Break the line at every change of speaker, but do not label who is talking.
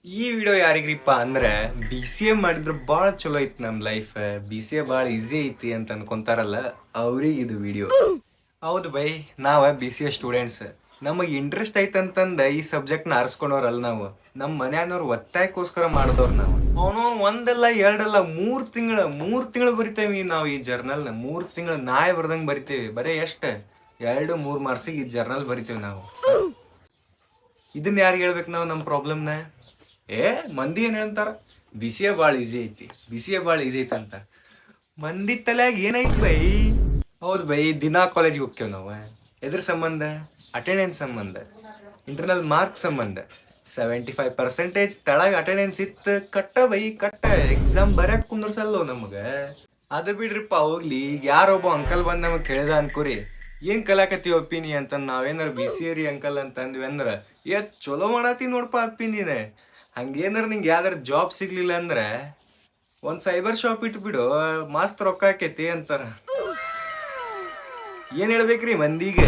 ಈ ವಿಡಿಯೋ ಯಾರಿಗ್ರಿಪ್ಪ ಅಂದ್ರೆ B C A ಮಾಡಿದ್ರೆ ಭಾಳ ಚಲೋ ಐತಿ ನಮ್ಮ ಲೈಫ್. ಬಿ ಸಿ ಎ ಭಾಳ ಈಸಿ ಐತಿ ಅಂತ ಅನ್ಕೊಂತಾರಲ್ಲ, ಅವ್ರಿಗೆ ಇದು ವಿಡಿಯೋ. ಹೌದು ಬೈ, ನಾವ ಬಿ ಸಿ ಎ ಸ್ಟೂಡೆಂಟ್ಸ್. ನಮಗೆ ಇಂಟ್ರೆಸ್ಟ್ ಐತಂತಂದ ಈ ಸಬ್ಜೆಕ್ಟ್ನ ಆರಿಸ್ಕೊಂಡವ್ರಲ್ಲ ನಾವು. ನಮ್ಮ ಮನ್ಯಾನವ್ರು ಒತ್ತಾಯಕ್ಕೋಸ್ಕರ ಮಾಡಿದವ್ರು ನಾವು. ಅವನು ಒಂದಲ್ಲ ಎರಡಲ್ಲ ಮೂರ್ ತಿಂಗಳು ಬರಿತೇವಿ ನಾವು ಈ ಜರ್ನಲ್ನ. 3 ತಿಂಗಳು ನಾಯಿ ಬರ್ದಂಗೆ ಬರಿತೇವಿ. ಬರೀ ಎಷ್ಟು 2-3 ಮಾರ್ಕ್ಸಿಗೆ ಈ ಜರ್ನಲ್ ಬರಿತೇವೆ ನಾವು. ಇದನ್ನ ಯಾರಿಗೆ ಹೇಳ್ಬೇಕು ನಾವು ನಮ್ಮ ಪ್ರಾಬ್ಲಮ್ನ? ಮಂದಿ ಏನ್ ಹೇಳ್ತಾರ, ಬಿ ಸಿ ಎ ಭಾಳ ಈಸಿ ಐತಿ, ಬಿ ಸಿ ಎ ಭಾಳ ಈಸಿ ಐತಿ ಅಂತ. ಮಂದಿ ತಲೆಯಾಗ ಏನೈತಿ ಬೈ? ಹೌದು ಬೈ, ದಿನಾ ಕಾಲೇಜಿಗೆ ಹೋಗ್ತೇವೆ ನಾವು. ಎದ್ರ ಸಂಬಂಧ? ಅಟೆಂಡೆನ್ಸ್ ಸಂಬಂಧ, ಇಂಟರ್ನಲ್ ಮಾರ್ಕ್ಸ್ ಸಂಬಂಧ. 75% ತಳಗ ಅಟೆಂಡೆನ್ಸ್ ಇತ್ತು ಕಟ್ಟ ಬೈ, ಕಟ್ಟ. ಎಕ್ಸಾಮ್ ಬರ್ಯಾಕ ಕುಂದ್ರಸಲ್ಲೋ ನಮಗ. ಅದು ಬಿಡ್ರಿಪ್ಪ, ಹೋಗ್ಲಿ. ಈಗ ಯಾರೊಬ್ಬ ಅಂಕಲ್ ಬಂದ್ ನಮಗ್ ಕೇಳಿದ ಅನ್ಕೋರಿ, ಏನ್ ಕಲಾಕತ್ತೀವಿ ಅಪ್ಪಿ ನೀ ಅಂತ. ನಾವೇನಾರ ಬಿ ಸಿ ಎ ರೀ ಅಂಕಲ್ ಅಂತ ಅಂದ್ವಿ ಅಂದ್ರ, ಚಲೋ ಮಾಡತ್ತಿ ನೋಡಪ್ಪ ಅಪ್ಪಿ ನೀನೆ. ಹಂಗೇನಾರ ನಿಂಗೆ ಯಾವ್ದಾರ ಜಾಬ್ ಸಿಗ್ಲಿಲ್ಲ ಅಂದ್ರೆ ಒಂದ್ ಸೈಬರ್ ಶಾಪ್ ಇಟ್ಬಿಡು, ಮಸ್ತ್ ರೊಕ್ಕ ಆಕೈತಿ ಅಂತಾರ. ಏನ್ ಹೇಳ್ಬೇಕ್ರಿ ಮಂದಿಗೆ?